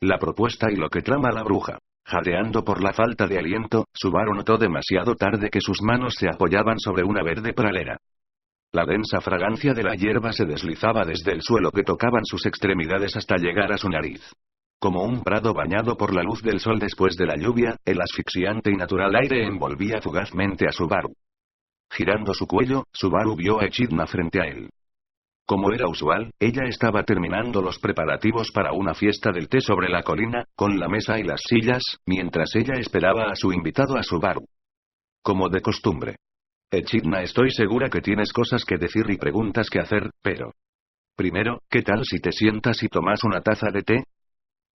La propuesta y lo que trama la bruja. Jadeando por la falta de aliento, Subaru notó demasiado tarde que sus manos se apoyaban sobre una verde pradera. La densa fragancia de la hierba se deslizaba desde el suelo que tocaban sus extremidades hasta llegar a su nariz. Como un prado bañado por la luz del sol después de la lluvia, el asfixiante y natural aire envolvía fugazmente a Subaru. Girando su cuello, Subaru vio a Echidna frente a él. Como era usual, ella estaba terminando los preparativos para una fiesta del té sobre la colina, con la mesa y las sillas, mientras ella esperaba a su invitado a Subaru. Como de costumbre. Echidna, estoy segura que tienes cosas que decir y preguntas que hacer, pero... Primero, ¿qué tal si te sientas y tomas una taza de té?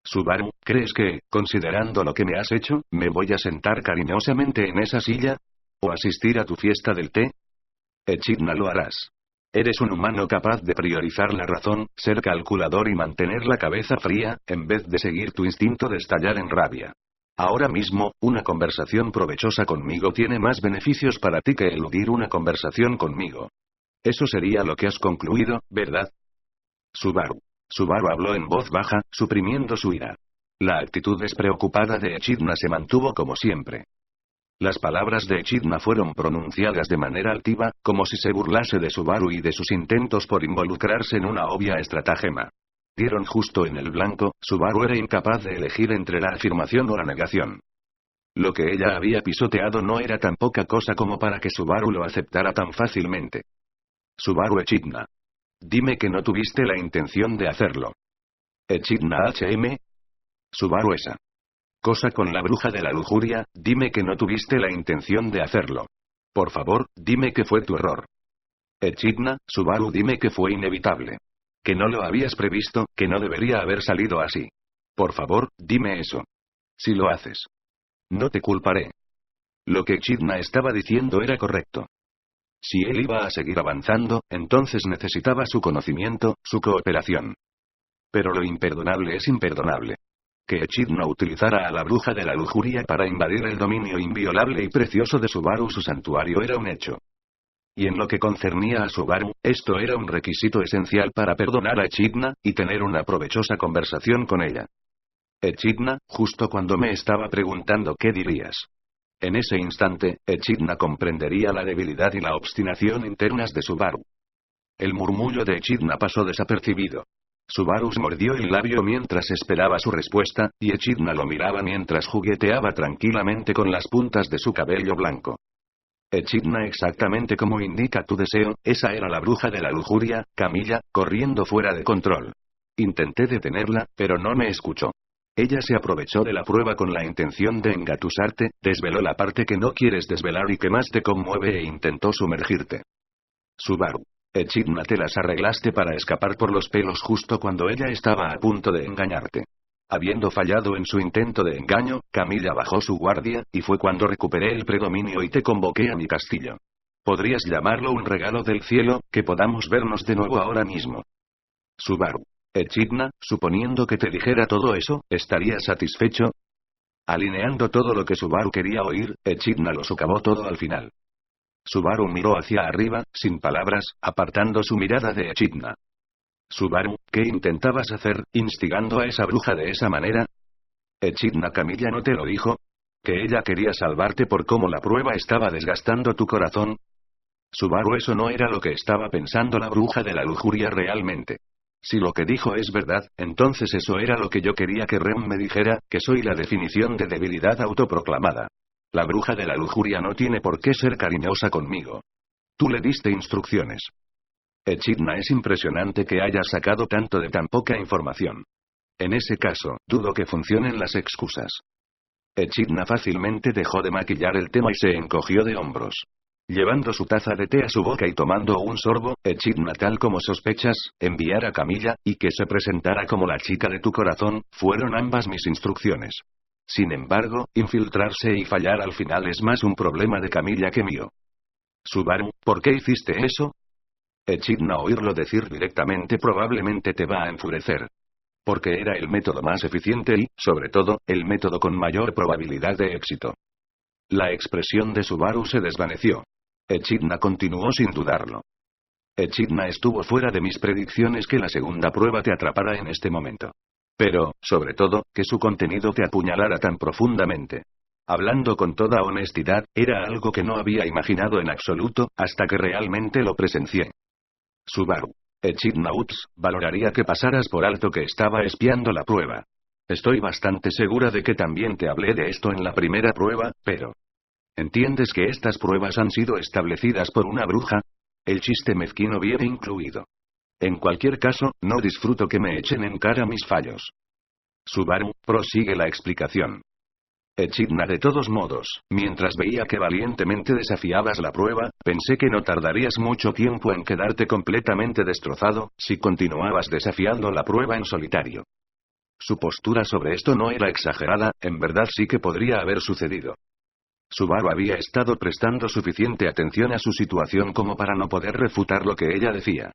Subaru, ¿crees que, considerando lo que me has hecho, me voy a sentar cariñosamente en esa silla? ¿O asistir a tu fiesta del té? Echidna, lo harás. Eres un humano capaz de priorizar la razón, ser calculador y mantener la cabeza fría, en vez de seguir tu instinto de estallar en rabia. Ahora mismo, una conversación provechosa conmigo tiene más beneficios para ti que eludir una conversación conmigo. Eso sería lo que has concluido, ¿verdad? Subaru habló en voz baja, suprimiendo su ira. La actitud despreocupada de Echidna se mantuvo como siempre. Las palabras de Echidna fueron pronunciadas de manera altiva, como si se burlase de Subaru y de sus intentos por involucrarse en una obvia estratagema. Dieron justo en el blanco, Subaru era incapaz de elegir entre la afirmación o la negación. Lo que ella había pisoteado no era tan poca cosa como para que Subaru lo aceptara tan fácilmente. Subaru, Echidna. Dime que no tuviste la intención de hacerlo. Echidna Subaru, esa cosa con la bruja de la lujuria, dime que no tuviste la intención de hacerlo. Por favor, dime que fue tu error. Echidna, Subaru, dime que fue inevitable. Que no lo habías previsto, que no debería haber salido así. Por favor, dime eso. Si lo haces, no te culparé. Lo que Echidna estaba diciendo era correcto. Si él iba a seguir avanzando, entonces necesitaba su conocimiento, su cooperación. Pero lo imperdonable es imperdonable. Que Echidna utilizara a la bruja de la lujuria para invadir el dominio inviolable y precioso de Subaru, su santuario, era un hecho. Y en lo que concernía a Subaru, esto era un requisito esencial para perdonar a Echidna, y tener una provechosa conversación con ella. Echidna, justo cuando me estaba preguntando qué dirías. En ese instante, Echidna comprendería la debilidad y la obstinación internas de Subaru. El murmullo de Echidna pasó desapercibido. Subaru mordió el labio mientras esperaba su respuesta, y Echidna lo miraba mientras jugueteaba tranquilamente con las puntas de su cabello blanco. Echidna, exactamente como indica tu deseo, esa era la bruja de la lujuria, Camilla, corriendo fuera de control. Intenté detenerla, pero no me escuchó. Ella se aprovechó de la prueba con la intención de engatusarte, desveló la parte que no quieres desvelar y que más te conmueve e intentó sumergirte. Subaru. Echidna, te las arreglaste para escapar por los pelos justo cuando ella estaba a punto de engañarte. Habiendo fallado en su intento de engaño, Camilla bajó su guardia, y fue cuando recuperé el predominio y te convoqué a mi castillo. Podrías llamarlo un regalo del cielo, que podamos vernos de nuevo ahora mismo. Subaru. Echidna, suponiendo que te dijera todo eso, ¿estarías satisfecho? Alineando todo lo que Subaru quería oír, Echidna lo socavó todo al final. Subaru miró hacia arriba, sin palabras, apartando su mirada de Echidna. Subaru, ¿qué intentabas hacer, instigando a esa bruja de esa manera? Echidna, Camilla no te lo dijo. ¿Que ella quería salvarte por cómo la prueba estaba desgastando tu corazón? Subaru, eso no era lo que estaba pensando la bruja de la lujuria realmente. Si lo que dijo es verdad, entonces eso era lo que yo quería que Rem me dijera, que soy la definición de debilidad autoproclamada. La bruja de la lujuria no tiene por qué ser cariñosa conmigo. Tú le diste instrucciones. Echidna, es impresionante que hayas sacado tanto de tan poca información. En ese caso, dudo que funcionen las excusas. Echidna fácilmente dejó de maquillar el tema y se encogió de hombros. Llevando su taza de té a su boca y tomando un sorbo, Echidna, tal como sospechas, enviar a Camilla, y que se presentara como la chica de tu corazón, fueron ambas mis instrucciones. Sin embargo, infiltrarse y fallar al final es más un problema de Camilla que mío. Subaru, ¿por qué hiciste eso? Echidna, oírlo decir directamente probablemente te va a enfurecer. Porque era el método más eficiente y, sobre todo, el método con mayor probabilidad de éxito. La expresión de Subaru se desvaneció. Echidna continuó sin dudarlo. Echidna, estuvo fuera de mis predicciones que la segunda prueba te atrapara en este momento. Pero, sobre todo, que su contenido te apuñalara tan profundamente. Hablando con toda honestidad, era algo que no había imaginado en absoluto, hasta que realmente lo presencié. Subaru. Echidna Ups, valoraría que pasaras por alto que estaba espiando la prueba. Estoy bastante segura de que también te hablé de esto en la primera prueba, pero... ¿Entiendes que estas pruebas han sido establecidas por una bruja? El chiste mezquino viene incluido. En cualquier caso, no disfruto que me echen en cara mis fallos. Subaru, prosigue la explicación. Echidna, de todos modos, mientras veía que valientemente desafiabas la prueba, pensé que no tardarías mucho tiempo en quedarte completamente destrozado, si continuabas desafiando la prueba en solitario. Su postura sobre esto no era exagerada, en verdad sí que podría haber sucedido. Subaru había estado prestando suficiente atención a su situación como para no poder refutar lo que ella decía.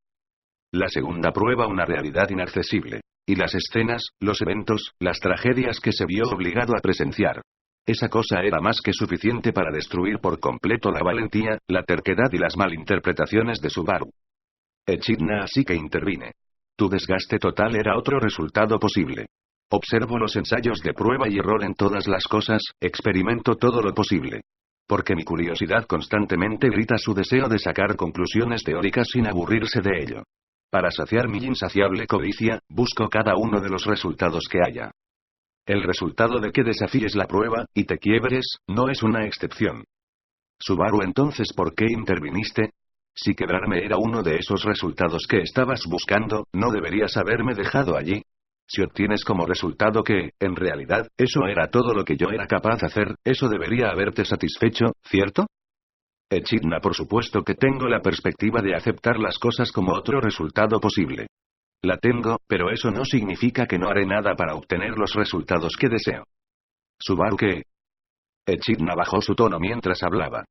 La segunda prueba, una realidad inaccesible. Y las escenas, los eventos, las tragedias que se vio obligado a presenciar. Esa cosa era más que suficiente para destruir por completo la valentía, la terquedad y las malinterpretaciones de Subaru. Echidna así que intervine. Tu desgaste total era otro resultado posible. Observo los ensayos de prueba y error en todas las cosas, experimento todo lo posible. Porque mi curiosidad constantemente grita su deseo de sacar conclusiones teóricas sin aburrirse de ello. Para saciar mi insaciable codicia, busco cada uno de los resultados que haya. El resultado de que desafíes la prueba, y te quiebres, no es una excepción. Subaru, entonces, ¿por qué interviniste? Si quebrarme era uno de esos resultados que estabas buscando, no deberías haberme dejado allí. Si obtienes como resultado que, en realidad, eso era todo lo que yo era capaz de hacer, eso debería haberte satisfecho, ¿cierto? Echidna, por supuesto que tengo la perspectiva de aceptar las cosas como otro resultado posible. La tengo, pero eso no significa que no haré nada para obtener los resultados que deseo. Subaru, ¿qué? Echidna bajó su tono mientras hablaba.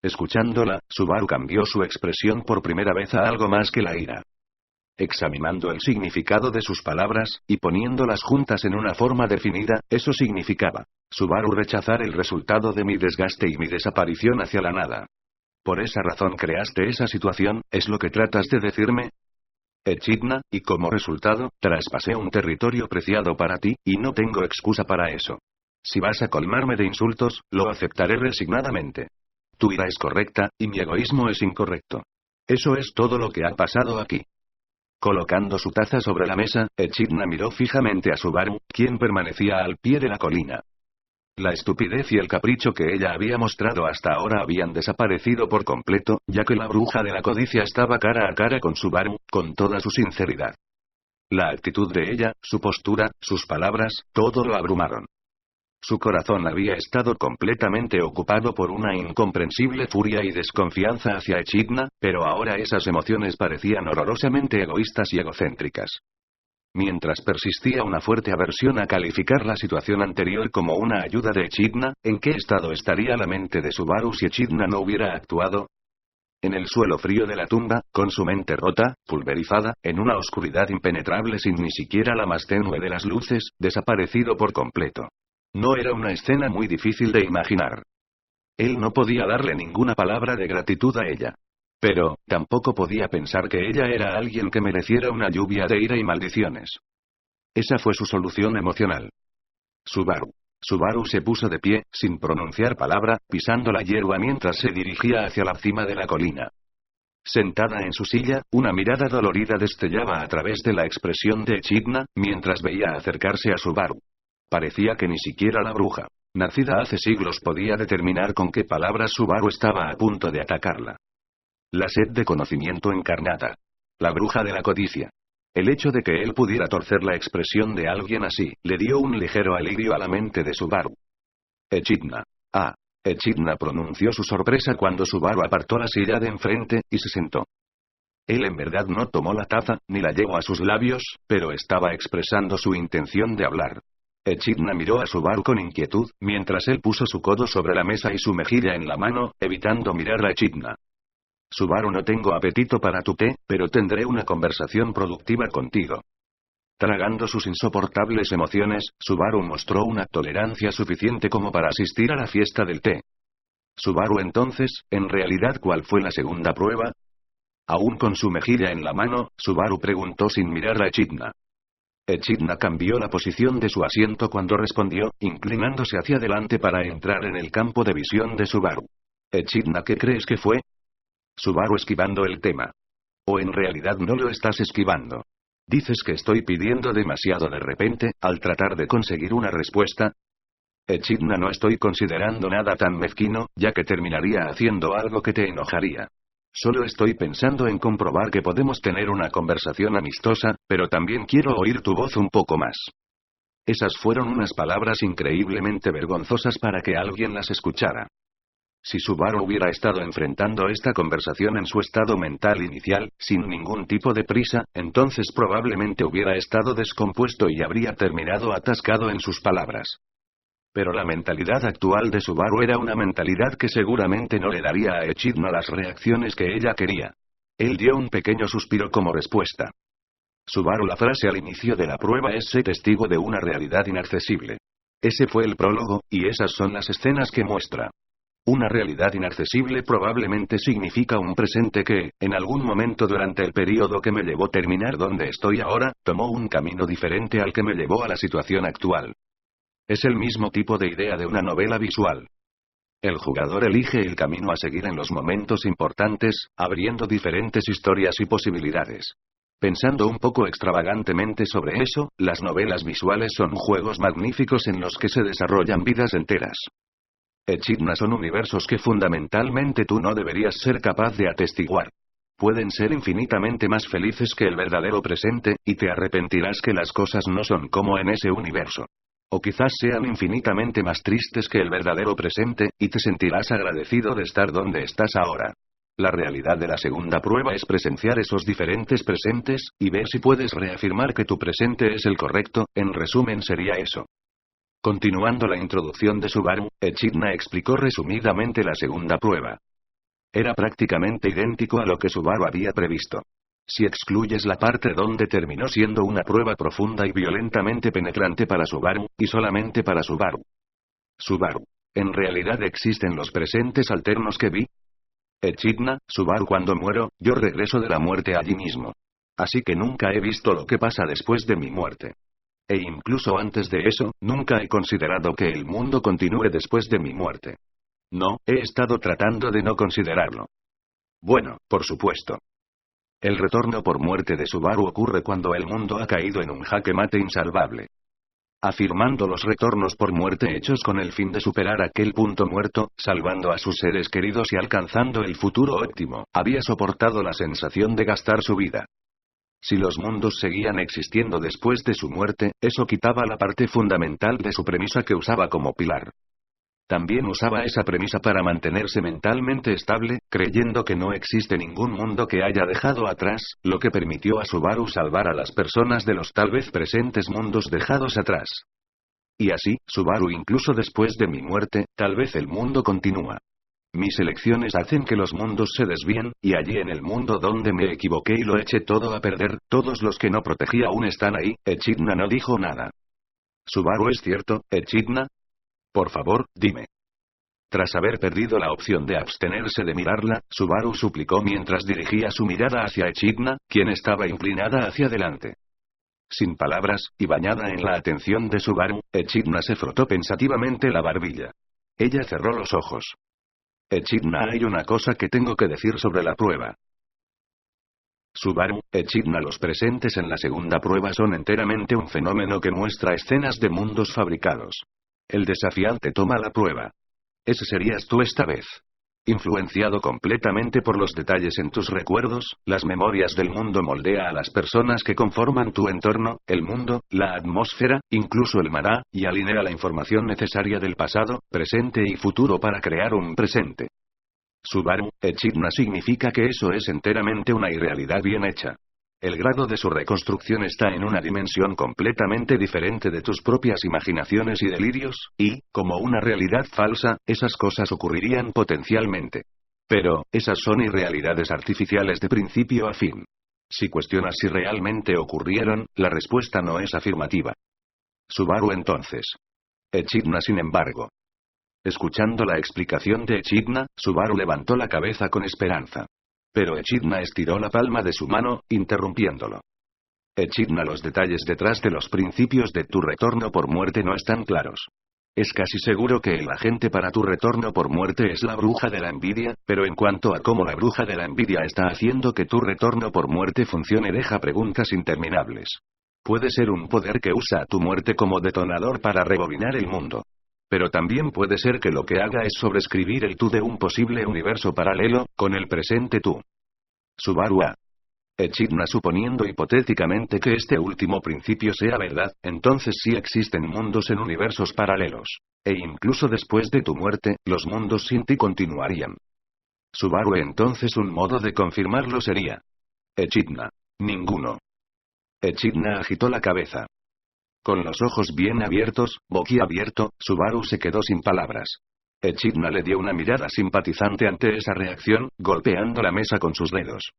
Escuchándola, Subaru cambió su expresión por primera vez a algo más que la ira. Examinando el significado de sus palabras, y poniéndolas juntas en una forma definida, eso significaba: Subaru, rechazar el resultado de mi desgaste y mi desaparición hacia la nada. Por esa razón creaste esa situación, ¿es lo que tratas de decirme? Echidna, y como resultado, traspasé un territorio preciado para ti, y no tengo excusa para eso. Si vas a colmarme de insultos, lo aceptaré resignadamente. Tu ira es correcta, y mi egoísmo es incorrecto. Eso es todo lo que ha pasado aquí. Colocando su taza sobre la mesa, Echidna miró fijamente a Subaru, quien permanecía al pie de la colina. La estupidez y el capricho que ella había mostrado hasta ahora habían desaparecido por completo, ya que la bruja de la codicia estaba cara a cara con Subaru, con toda su sinceridad. La actitud de ella, su postura, sus palabras, todo lo abrumaron. Su corazón había estado completamente ocupado por una incomprensible furia y desconfianza hacia Echidna, pero ahora esas emociones parecían horrorosamente egoístas y egocéntricas. Mientras persistía una fuerte aversión a calificar la situación anterior como una ayuda de Echidna, ¿en qué estado estaría la mente de Subaru si Echidna no hubiera actuado? En el suelo frío de la tumba, con su mente rota, pulverizada, en una oscuridad impenetrable sin ni siquiera la más tenue de las luces, desaparecido por completo. No era una escena muy difícil de imaginar. Él no podía darle ninguna palabra de gratitud a ella. Pero, tampoco podía pensar que ella era alguien que mereciera una lluvia de ira y maldiciones. Esa fue su solución emocional. Subaru. Subaru se puso de pie, sin pronunciar palabra, pisando la hierba mientras se dirigía hacia la cima de la colina. Sentada en su silla, una mirada dolorida destellaba a través de la expresión de Echidna, mientras veía acercarse a Subaru. Parecía que ni siquiera la bruja, nacida hace siglos, podía determinar con qué palabras Subaru estaba a punto de atacarla. La sed de conocimiento encarnada. La bruja de la codicia. El hecho de que él pudiera torcer la expresión de alguien así, le dio un ligero alivio a la mente de Subaru. Echidna. Ah. Echidna pronunció su sorpresa cuando Subaru apartó la silla de enfrente, y se sentó. Él en verdad no tomó la taza, ni la llevó a sus labios, pero estaba expresando su intención de hablar. Echidna miró a Subaru con inquietud, mientras él puso su codo sobre la mesa y su mejilla en la mano, evitando mirar a Echidna. Subaru, no tengo apetito para tu té, pero tendré una conversación productiva contigo. Tragando sus insoportables emociones, Subaru mostró una tolerancia suficiente como para asistir a la fiesta del té. Subaru, entonces, en realidad, ¿cuál fue la segunda prueba? Aún con su mejilla en la mano, Subaru preguntó sin mirar a Echidna. Echidna cambió la posición de su asiento cuando respondió, inclinándose hacia adelante para entrar en el campo de visión de Subaru. Echidna, ¿qué crees que fue? Subaru esquivando el tema. ¿O en realidad no lo estás esquivando? ¿Dices que estoy pidiendo demasiado de repente, al tratar de conseguir una respuesta? Echidna, no estoy considerando nada tan mezquino, ya que terminaría haciendo algo que te enojaría. Solo estoy pensando en comprobar que podemos tener una conversación amistosa, pero también quiero oír tu voz un poco más. Esas fueron unas palabras increíblemente vergonzosas para que alguien las escuchara. Si Subaru hubiera estado enfrentando esta conversación en su estado mental inicial, sin ningún tipo de prisa, entonces probablemente hubiera estado descompuesto y habría terminado atascado en sus palabras. Pero la mentalidad actual de Subaru era una mentalidad que seguramente no le daría a Echidna las reacciones que ella quería. Él dio un pequeño suspiro como respuesta. Subaru, la frase al inicio de la prueba es: sé testigo de una realidad inaccesible. Ese fue el prólogo, y esas son las escenas que muestra. Una realidad inaccesible probablemente significa un presente que, en algún momento durante el periodo que me llevó a terminar donde estoy ahora, tomó un camino diferente al que me llevó a la situación actual. Es el mismo tipo de idea de una novela visual. El jugador elige el camino a seguir en los momentos importantes, abriendo diferentes historias y posibilidades. Pensando un poco extravagantemente sobre eso, las novelas visuales son juegos magníficos en los que se desarrollan vidas enteras. Echidna, son universos que fundamentalmente tú no deberías ser capaz de atestiguar. Pueden ser infinitamente más felices que el verdadero presente, y te arrepentirás que las cosas no son como en ese universo. O quizás sean infinitamente más tristes que el verdadero presente, y te sentirás agradecido de estar donde estás ahora. La realidad de la segunda prueba es presenciar esos diferentes presentes, y ver si puedes reafirmar que tu presente es el correcto. En resumen, sería eso. Continuando la introducción de Subaru, Echidna explicó resumidamente la segunda prueba. Era prácticamente idéntico a lo que Subaru había previsto. Si excluyes la parte donde terminó siendo una prueba profunda y violentamente penetrante para Subaru, y solamente para Subaru. Subaru. ¿En realidad existen los presentes alternos que vi? Echidna, Subaru, cuando muero, yo regreso de la muerte allí mismo. Así que nunca he visto lo que pasa después de mi muerte. E incluso antes de eso, nunca he considerado que el mundo continúe después de mi muerte. No, he estado tratando de no considerarlo. Bueno, por supuesto. El retorno por muerte de Subaru ocurre cuando el mundo ha caído en un jaque mate insalvable. Afirmando los retornos por muerte hechos con el fin de superar aquel punto muerto, salvando a sus seres queridos y alcanzando el futuro óptimo, había soportado la sensación de gastar su vida. Si los mundos seguían existiendo después de su muerte, eso quitaba la parte fundamental de su premisa que usaba como pilar. También usaba esa premisa para mantenerse mentalmente estable, creyendo que no existe ningún mundo que haya dejado atrás, lo que permitió a Subaru salvar a las personas de los tal vez presentes mundos dejados atrás. Y así, Subaru, incluso después de mi muerte, tal vez el mundo continúa. Mis elecciones hacen que los mundos se desvíen, y allí en el mundo donde me equivoqué y lo eché todo a perder, todos los que no protegí aún están ahí. Echidna no dijo nada. Subaru, ¿es cierto, Echidna? Por favor, dime. Tras haber perdido la opción de abstenerse de mirarla, Subaru suplicó mientras dirigía su mirada hacia Echidna, quien estaba inclinada hacia adelante. Sin palabras, y bañada en la atención de Subaru, Echidna se frotó pensativamente la barbilla. Ella cerró los ojos. Echidna, hay una cosa que tengo que decir sobre la prueba. Subaru, Echidna, los presentes en la segunda prueba son enteramente un fenómeno que muestra escenas de mundos fabricados. El desafiante toma la prueba. Ese serías tú esta vez. Influenciado completamente por los detalles en tus recuerdos, las memorias del mundo moldea a las personas que conforman tu entorno, el mundo, la atmósfera, incluso el maná, y alinea la información necesaria del pasado, presente y futuro para crear un presente. Subaru, Echidna, significa que eso es enteramente una irrealidad bien hecha. El grado de su reconstrucción está en una dimensión completamente diferente de tus propias imaginaciones y delirios, y, como una realidad falsa, esas cosas ocurrirían potencialmente. Pero, esas son irrealidades artificiales de principio a fin. Si cuestionas si realmente ocurrieron, la respuesta no es afirmativa. Subaru, entonces. Echidna, sin embargo. Escuchando la explicación de Echidna, Subaru levantó la cabeza con esperanza. Pero Echidna estiró la palma de su mano, interrumpiéndolo. Echidna, los detalles detrás de los principios de tu retorno por muerte no están claros. Es casi seguro que el agente para tu retorno por muerte es la bruja de la envidia, pero en cuanto a cómo la bruja de la envidia está haciendo que tu retorno por muerte funcione, deja preguntas interminables. Puede ser un poder que usa a tu muerte como detonador para rebobinar el mundo. Pero también puede ser que lo que haga es sobreescribir el tú de un posible universo paralelo, con el presente tú. Subaru A. Echidna, suponiendo hipotéticamente que este último principio sea verdad, entonces sí existen mundos en universos paralelos. E incluso después de tu muerte, los mundos sin ti continuarían. Subaru, entonces un modo de confirmarlo sería. Echidna. Ninguno. Echidna agitó la cabeza. Con los ojos bien abiertos, boquiabierto, Subaru se quedó sin palabras. Echidna le dio una mirada simpatizante ante esa reacción, golpeando la mesa con sus dedos.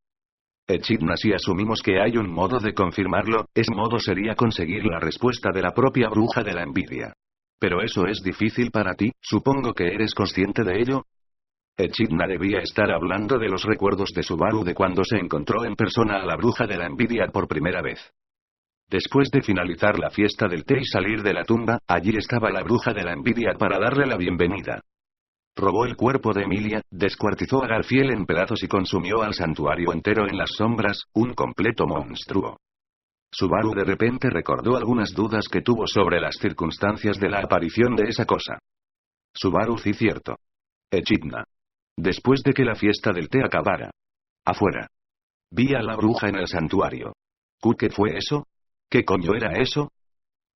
Echidna, si asumimos que hay un modo de confirmarlo, ese modo sería conseguir la respuesta de la propia bruja de la envidia. Pero eso es difícil para ti, supongo que eres consciente de ello. Echidna debía estar hablando de los recuerdos de Subaru de cuando se encontró en persona a la bruja de la envidia por primera vez. Después de finalizar la fiesta del té y salir de la tumba, allí estaba la bruja de la envidia para darle la bienvenida. Robó el cuerpo de Emilia, descuartizó a Garfiel en pedazos y consumió al santuario entero en las sombras, un completo monstruo. Subaru de repente recordó algunas dudas que tuvo sobre las circunstancias de la aparición de esa cosa. Subaru, sí, cierto. Echidna. Después de que la fiesta del té acabara. Afuera. Vi a la bruja en el santuario. ¿Qué fue eso? ¿Qué coño era eso?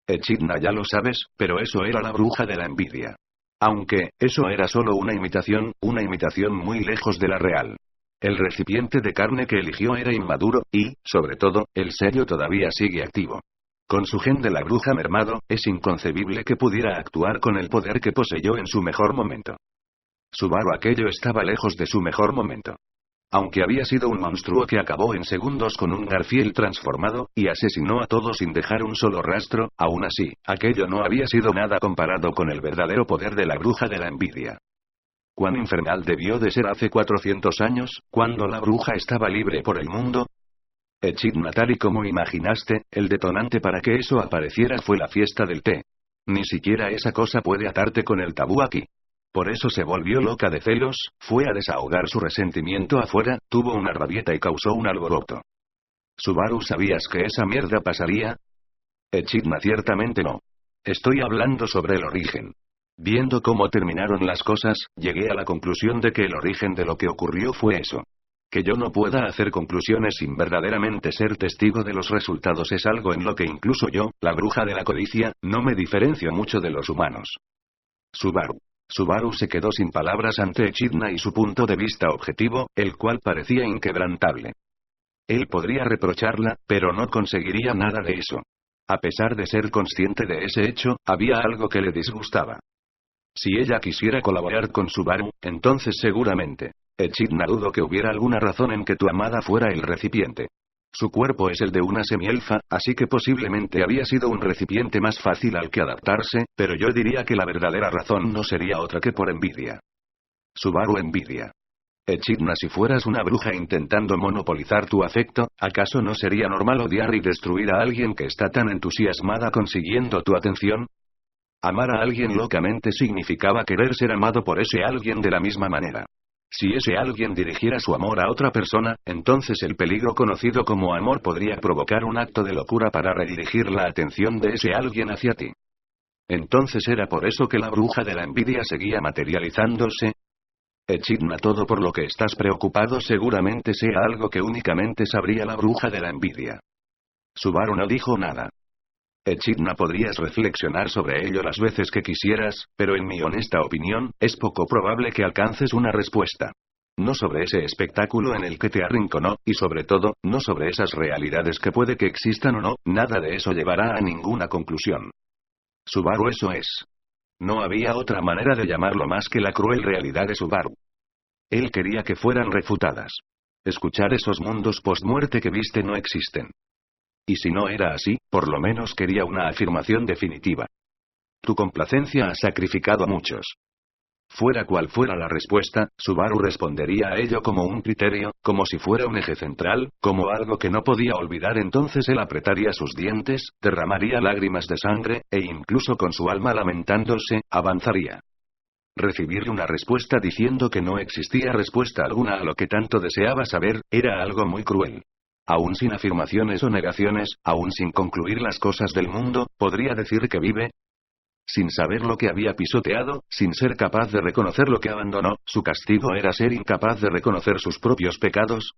Echidna, ya lo sabes, pero eso era la bruja de la envidia. Aunque, eso era solo una imitación muy lejos de la real. El recipiente de carne que eligió era inmaduro, y, sobre todo, el sello todavía sigue activo. Con su gen de la bruja mermado, es inconcebible que pudiera actuar con el poder que poseyó en su mejor momento. Subaru, aquello estaba lejos de su mejor momento. Aunque había sido un monstruo que acabó en segundos con un Garfiel transformado, y asesinó a todos sin dejar un solo rastro, aún así, aquello no había sido nada comparado con el verdadero poder de la bruja de la envidia. ¿Cuán infernal debió de ser hace 400 años, cuando la bruja estaba libre por el mundo? Echidna, tal y como imaginaste, el detonante para que eso apareciera fue la fiesta del té. Ni siquiera esa cosa puede atarte con el tabú aquí. Por eso se volvió loca de celos, fue a desahogar su resentimiento afuera, tuvo una rabieta y causó un alboroto. Subaru, ¿sabías que esa mierda pasaría? Echidna, ciertamente no. Estoy hablando sobre el origen. Viendo cómo terminaron las cosas, llegué a la conclusión de que el origen de lo que ocurrió fue eso. Que yo no pueda hacer conclusiones sin verdaderamente ser testigo de los resultados es algo en lo que incluso yo, la bruja de la codicia, no me diferencio mucho de los humanos. Subaru se quedó sin palabras ante Echidna y su punto de vista objetivo, el cual parecía inquebrantable. Él podría reprocharla, pero no conseguiría nada de eso. A pesar de ser consciente de ese hecho, había algo que le disgustaba. Si ella quisiera colaborar con Subaru, entonces seguramente. Echidna, dudo que hubiera alguna razón en que tu amada fuera el recipiente. Su cuerpo es el de una semielfa, así que posiblemente había sido un recipiente más fácil al que adaptarse, pero yo diría que la verdadera razón no sería otra que por envidia. Subaru, envidia. Echidna, si fueras una bruja intentando monopolizar tu afecto, ¿acaso no sería normal odiar y destruir a alguien que está tan entusiasmada consiguiendo tu atención? Amar a alguien locamente significaba querer ser amado por ese alguien de la misma manera. Si ese alguien dirigiera su amor a otra persona, entonces el peligro conocido como amor podría provocar un acto de locura para redirigir la atención de ese alguien hacia ti. Entonces era por eso que la bruja de la envidia seguía materializándose. Echidna, todo por lo que estás preocupado seguramente sea algo que únicamente sabría la bruja de la envidia. Subaru no dijo nada. Echidna, podrías reflexionar sobre ello las veces que quisieras, pero en mi honesta opinión, es poco probable que alcances una respuesta. No sobre ese espectáculo en el que te arrinconó, y sobre todo, no sobre esas realidades que puede que existan o no, nada de eso llevará a ninguna conclusión. Subaru, eso es. No había otra manera de llamarlo más que la cruel realidad de Subaru. Él quería que fueran refutadas. Escuchar esos mundos post-muerte que viste no existen. Y si no era así, por lo menos quería una afirmación definitiva. Tu complacencia ha sacrificado a muchos. Fuera cual fuera la respuesta, Subaru respondería a ello como un criterio, como si fuera un eje central, como algo que no podía olvidar. Entonces él apretaría sus dientes, derramaría lágrimas de sangre, e incluso con su alma lamentándose, avanzaría. Recibir una respuesta diciendo que no existía respuesta alguna a lo que tanto deseaba saber, era algo muy cruel. Aún sin afirmaciones o negaciones, aún sin concluir las cosas del mundo, ¿podría decir que vive? Sin saber lo que había pisoteado, sin ser capaz de reconocer lo que abandonó, ¿su castigo era ser incapaz de reconocer sus propios pecados?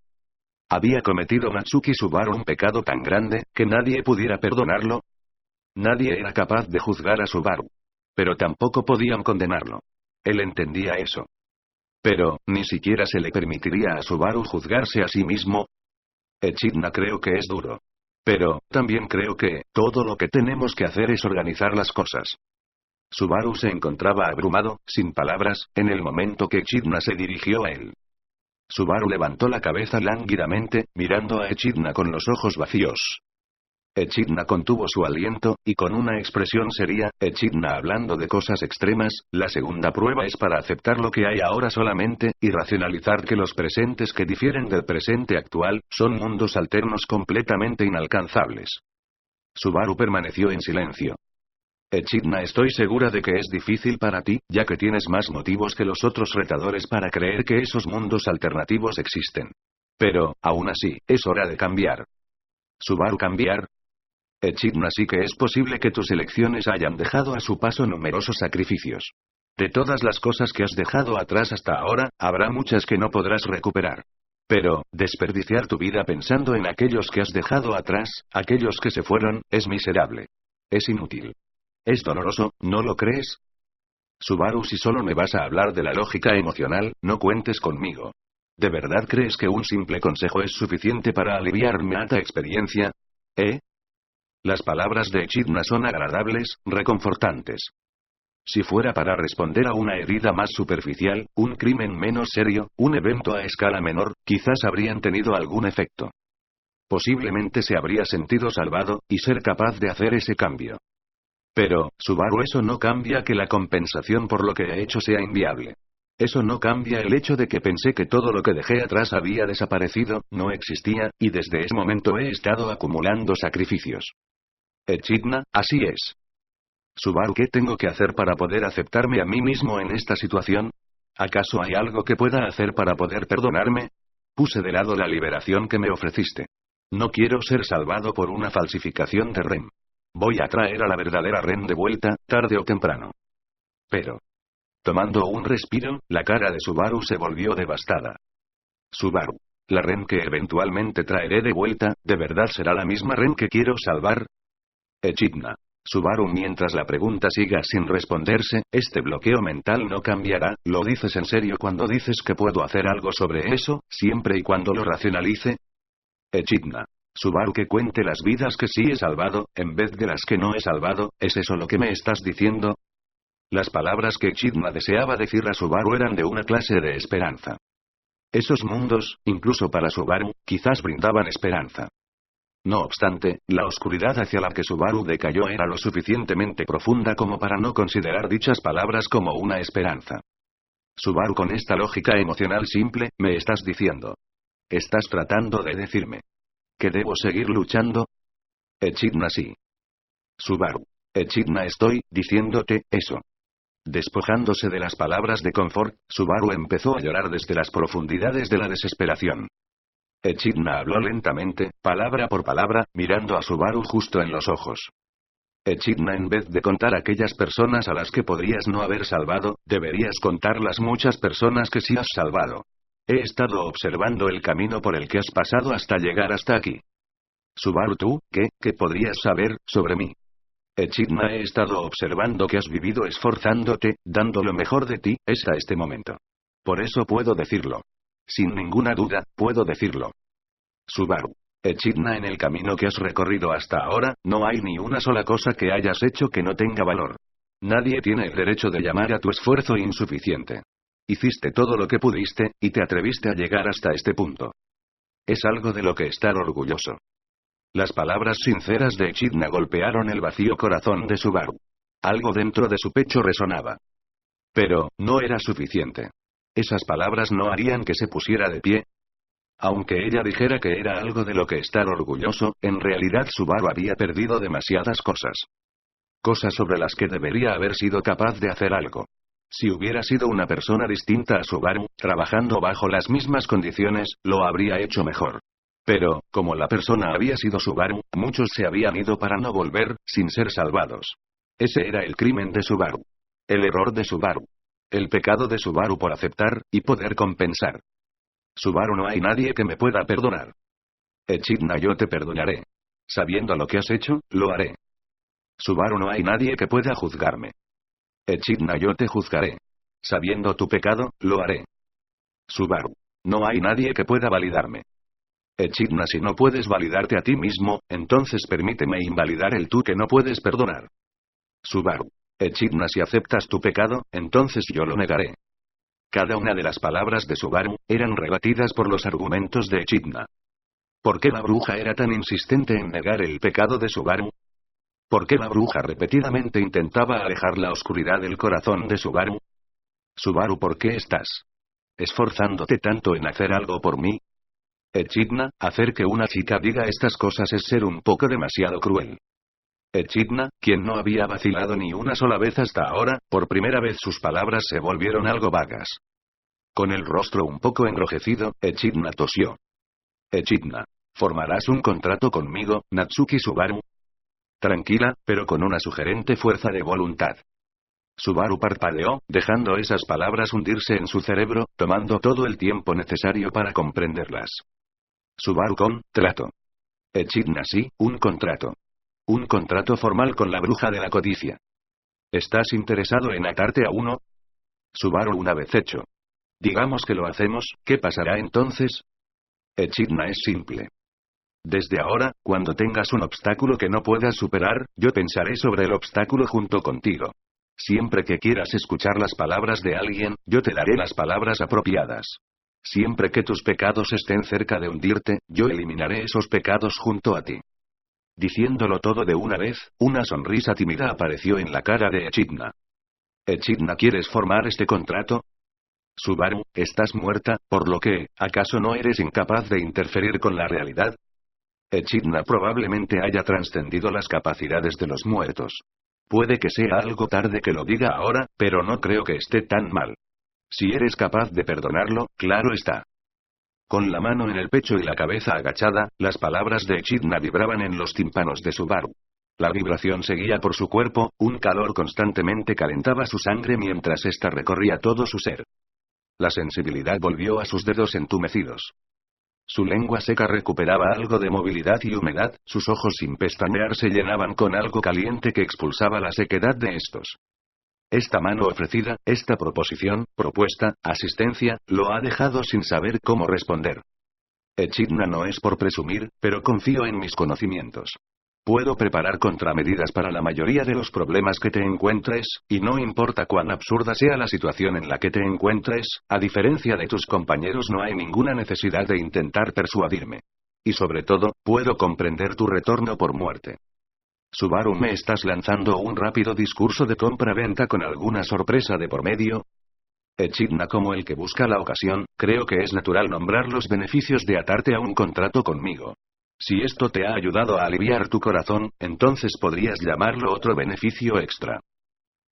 ¿Había cometido Natsuki Subaru un pecado tan grande, que nadie pudiera perdonarlo? Nadie era capaz de juzgar a Subaru. Pero tampoco podían condenarlo. Él entendía eso. Pero, ni siquiera se le permitiría a Subaru juzgarse a sí mismo. Echidna, creo que es duro. Pero, también creo que, todo lo que tenemos que hacer es organizar las cosas. Subaru se encontraba abrumado, sin palabras, en el momento que Echidna se dirigió a él. Subaru levantó la cabeza lánguidamente, mirando a Echidna con los ojos vacíos. Echidna contuvo su aliento, y con una expresión seria, Echidna hablando de cosas extremas, la segunda prueba es para aceptar lo que hay ahora solamente, y racionalizar que los presentes que difieren del presente actual, son mundos alternos completamente inalcanzables. Subaru permaneció en silencio. Echidna, estoy segura de que es difícil para ti, ya que tienes más motivos que los otros retadores para creer que esos mundos alternativos existen. Pero, aún así, es hora de cambiar. ¿Subaru cambiar? Echidna, sí que es posible que tus elecciones hayan dejado a su paso numerosos sacrificios. De todas las cosas que has dejado atrás hasta ahora, habrá muchas que no podrás recuperar. Pero, desperdiciar tu vida pensando en aquellos que has dejado atrás, aquellos que se fueron, es miserable. Es inútil. Es doloroso, ¿no lo crees? Subaru, si solo me vas a hablar de la lógica emocional, no cuentes conmigo. ¿De verdad crees que un simple consejo es suficiente para aliviarme esta experiencia? ¿Eh? Las palabras de Echidna son agradables, reconfortantes. Si fuera para responder a una herida más superficial, un crimen menos serio, un evento a escala menor, quizás habrían tenido algún efecto. Posiblemente se habría sentido salvado, y ser capaz de hacer ese cambio. Pero, Subaru, eso no cambia que la compensación por lo que he hecho sea inviable. Eso no cambia el hecho de que pensé que todo lo que dejé atrás había desaparecido, no existía, y desde ese momento he estado acumulando sacrificios. Echidna, así es. Subaru, ¿qué tengo que hacer para poder aceptarme a mí mismo en esta situación? ¿Acaso hay algo que pueda hacer para poder perdonarme? Puse de lado la liberación que me ofreciste. No quiero ser salvado por una falsificación de Ren. Voy a traer a la verdadera Ren de vuelta, tarde o temprano. Pero, tomando un respiro, la cara de Subaru se volvió devastada. Subaru, la Ren que eventualmente traeré de vuelta, ¿de verdad será la misma Ren que quiero salvar? Echidna. Subaru, mientras la pregunta siga sin responderse, este bloqueo mental no cambiará. ¿Lo dices en serio cuando dices que puedo hacer algo sobre eso, siempre y cuando lo racionalice? Echidna. Subaru, que cuente las vidas que sí he salvado, en vez de las que no he salvado, ¿es eso lo que me estás diciendo? Las palabras que Echidna deseaba decir a Subaru eran de una clase de esperanza. Esos mundos, incluso para Subaru, quizás brindaban esperanza. No obstante, la oscuridad hacia la que Subaru decayó era lo suficientemente profunda como para no considerar dichas palabras como una esperanza. Subaru, con esta lógica emocional simple, me estás diciendo. Estás tratando de decirme. ¿Que debo seguir luchando? Echidna, sí. Subaru. Echidna, estoy diciéndote eso. Despojándose de las palabras de confort, Subaru empezó a llorar desde las profundidades de la desesperación. Echidna habló lentamente, palabra por palabra, mirando a Subaru justo en los ojos. Echidna, en vez de contar aquellas personas a las que podrías no haber salvado, deberías contar las muchas personas que sí has salvado. He estado observando el camino por el que has pasado hasta llegar hasta aquí. Subaru, ¿tú, qué podrías saber sobre mí? Echidna, he estado observando que has vivido esforzándote, dando lo mejor de ti, hasta este momento. Por eso puedo decirlo. Sin ninguna duda, puedo decirlo. Subaru. Echidna, en el camino que has recorrido hasta ahora, no hay ni una sola cosa que hayas hecho que no tenga valor. Nadie tiene el derecho de llamar a tu esfuerzo insuficiente. Hiciste todo lo que pudiste, y te atreviste a llegar hasta este punto. Es algo de lo que estar orgulloso. Las palabras sinceras de Echidna golpearon el vacío corazón de Subaru. Algo dentro de su pecho resonaba. Pero, no era suficiente. Esas palabras no harían que se pusiera de pie. Aunque ella dijera que era algo de lo que estar orgulloso, en realidad Subaru había perdido demasiadas cosas. Cosas sobre las que debería haber sido capaz de hacer algo. Si hubiera sido una persona distinta a Subaru, trabajando bajo las mismas condiciones, lo habría hecho mejor. Pero, como la persona había sido Subaru, muchos se habían ido para no volver, sin ser salvados. Ese era el crimen de Subaru. El error de Subaru. El pecado de Subaru por aceptar, y poder compensar. Subaru, no hay nadie que me pueda perdonar. Echidna, yo te perdonaré. Sabiendo lo que has hecho, lo haré. Subaru, no hay nadie que pueda juzgarme. Echidna, yo te juzgaré. Sabiendo tu pecado, lo haré. Subaru. No hay nadie que pueda validarme. Echidna, si no puedes validarte a ti mismo, entonces permíteme invalidar el tú que no puedes perdonar. Subaru. Echidna, si aceptas tu pecado, entonces yo lo negaré. Cada una de las palabras de Subaru eran rebatidas por los argumentos de Echidna. ¿Por qué la bruja era tan insistente en negar el pecado de Subaru? ¿Por qué la bruja repetidamente intentaba alejar la oscuridad del corazón de Subaru? Subaru, ¿por qué estás esforzándote tanto en hacer algo por mí? Echidna, hacer que una chica diga estas cosas es ser un poco demasiado cruel. Echidna, quien no había vacilado ni una sola vez hasta ahora, por primera vez sus palabras se volvieron algo vagas. Con el rostro un poco enrojecido, Echidna tosió. Echidna, ¿formarás un contrato conmigo, Natsuki Subaru? Tranquila, pero con una sugerente fuerza de voluntad. Subaru parpadeó, dejando esas palabras hundirse en su cerebro, tomando todo el tiempo necesario para comprenderlas. Subaru, trato. Echidna, sí, un contrato. Un contrato formal con la bruja de la codicia. ¿Estás interesado en atarte a uno? Subaru, una vez hecho. Digamos que lo hacemos, ¿qué pasará entonces? Echidna, es simple. Desde ahora, cuando tengas un obstáculo que no puedas superar, yo pensaré sobre el obstáculo junto contigo. Siempre que quieras escuchar las palabras de alguien, yo te daré las palabras apropiadas. Siempre que tus pecados estén cerca de hundirte, yo eliminaré esos pecados junto a ti. Diciéndolo todo de una vez, una sonrisa tímida apareció en la cara de Echidna. Echidna, ¿quieres formar este contrato? Subaru, estás muerta, por lo que, ¿acaso no eres incapaz de interferir con la realidad? Echidna probablemente haya trascendido las capacidades de los muertos. Puede que sea algo tarde que lo diga ahora, pero no creo que esté tan mal. Si eres capaz de perdonarlo, claro está. Con la mano en el pecho y la cabeza agachada, las palabras de Echidna vibraban en los tímpanos de Subaru. La vibración seguía por su cuerpo, un calor constantemente calentaba su sangre mientras ésta recorría todo su ser. La sensibilidad volvió a sus dedos entumecidos. Su lengua seca recuperaba algo de movilidad y humedad, sus ojos sin pestañear se llenaban con algo caliente que expulsaba la sequedad de estos. Esta mano ofrecida, esta proposición, propuesta, asistencia, lo ha dejado sin saber cómo responder. Echidna, no es por presumir, pero confío en mis conocimientos. Puedo preparar contramedidas para la mayoría de los problemas que te encuentres, y no importa cuán absurda sea la situación en la que te encuentres, a diferencia de tus compañeros no hay ninguna necesidad de intentar persuadirme. Y sobre todo, puedo comprender tu retorno por muerte. Subaru, ¿me estás lanzando un rápido discurso de compra-venta con alguna sorpresa de por medio? Echidna, como el que busca la ocasión, creo que es natural nombrar los beneficios de atarte a un contrato conmigo. Si esto te ha ayudado a aliviar tu corazón, entonces podrías llamarlo otro beneficio extra.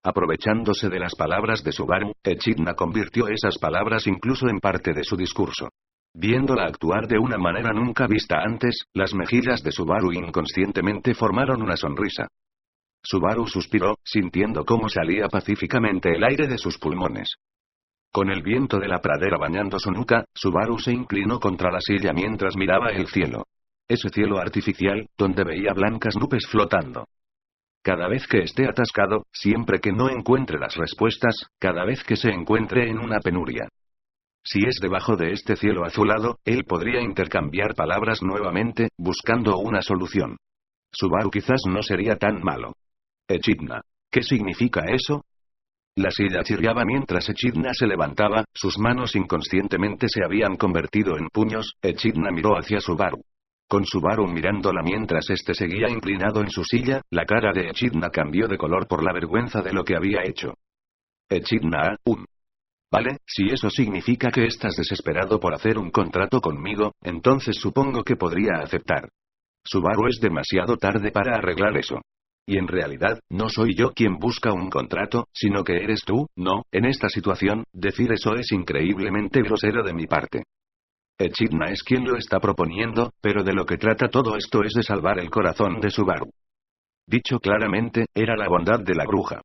Aprovechándose de las palabras de Subaru, Echidna convirtió esas palabras incluso en parte de su discurso. Viéndola actuar de una manera nunca vista antes, las mejillas de Subaru inconscientemente formaron una sonrisa. Subaru suspiró, sintiendo cómo salía pacíficamente el aire de sus pulmones. Con el viento de la pradera bañando su nuca, Subaru se inclinó contra la silla mientras miraba el cielo. Ese cielo artificial, donde veía blancas nubes flotando. Cada vez que esté atascado, siempre que no encuentre las respuestas, cada vez que se encuentre en una penuria. Si es debajo de este cielo azulado, él podría intercambiar palabras nuevamente, buscando una solución. Subaru quizás no sería tan malo. Echidna. ¿Qué significa eso? La silla chirriaba mientras Echidna se levantaba, sus manos inconscientemente se habían convertido en puños. Echidna miró hacia Subaru. Con Subaru mirándola mientras este seguía inclinado en su silla, la cara de Echidna cambió de color por la vergüenza de lo que había hecho. Echidna, Vale, si eso significa que estás desesperado por hacer un contrato conmigo, entonces supongo que podría aceptar. Subaru, es demasiado tarde para arreglar eso. Y en realidad, no soy yo quien busca un contrato, sino que eres tú, ¿no? En esta situación, decir eso es increíblemente grosero de mi parte. Echidna es quien lo está proponiendo, pero de lo que trata todo esto es de salvar el corazón de Subaru. Dicho claramente, era la bondad de la bruja.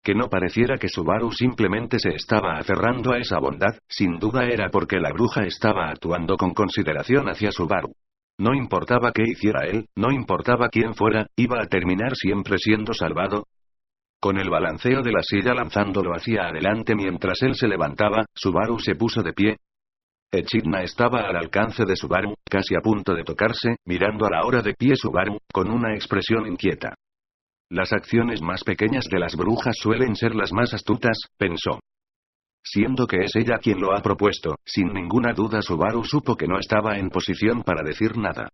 Que no pareciera que Subaru simplemente se estaba aferrando a esa bondad, sin duda era porque la bruja estaba actuando con consideración hacia Subaru. No importaba qué hiciera él, no importaba quién fuera, iba a terminar siempre siendo salvado. Con el balanceo de la silla lanzándolo hacia adelante mientras él se levantaba, Subaru se puso de pie. Echidna estaba al alcance de Subaru, casi a punto de tocarse, mirando a la hora de pie Subaru, con una expresión inquieta. Las acciones más pequeñas de las brujas suelen ser las más astutas, pensó. Siendo que es ella quien lo ha propuesto, sin ninguna duda Subaru supo que no estaba en posición para decir nada.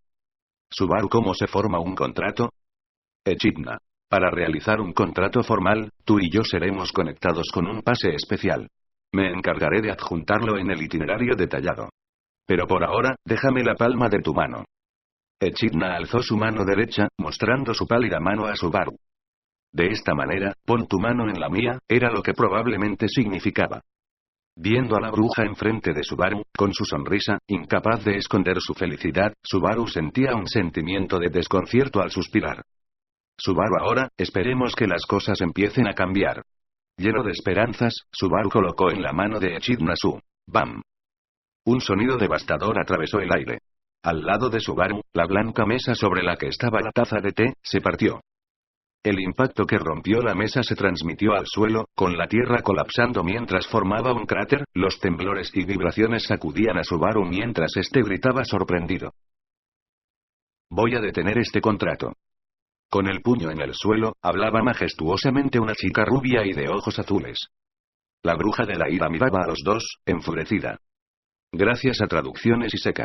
Subaru, ¿cómo se forma un contrato? Echidna. Para realizar un contrato formal, tú y yo seremos conectados con un pase especial. Me encargaré de adjuntarlo en el itinerario detallado. Pero por ahora, déjame la palma de tu mano. Echidna alzó su mano derecha, mostrando su pálida mano a Subaru. De esta manera, pon tu mano en la mía, era lo que probablemente significaba. Viendo a la bruja enfrente de Subaru, con su sonrisa, incapaz de esconder su felicidad, Subaru sentía un sentimiento de desconcierto al suspirar. Subaru, ahora, esperemos que las cosas empiecen a cambiar. Lleno de esperanzas, Subaru colocó en la mano de Echidna su ¡bam! Un sonido devastador atravesó el aire. Al lado de Subaru, la blanca mesa sobre la que estaba la taza de té, se partió. El impacto que rompió la mesa se transmitió al suelo, con la tierra colapsando mientras formaba un cráter, los temblores y vibraciones sacudían a Subaru mientras este gritaba sorprendido. Voy a detener este contrato. Con el puño en el suelo, hablaba majestuosamente una chica rubia y de ojos azules. La bruja de la ira miraba a los dos, enfurecida. Gracias a Traducciones y Secas.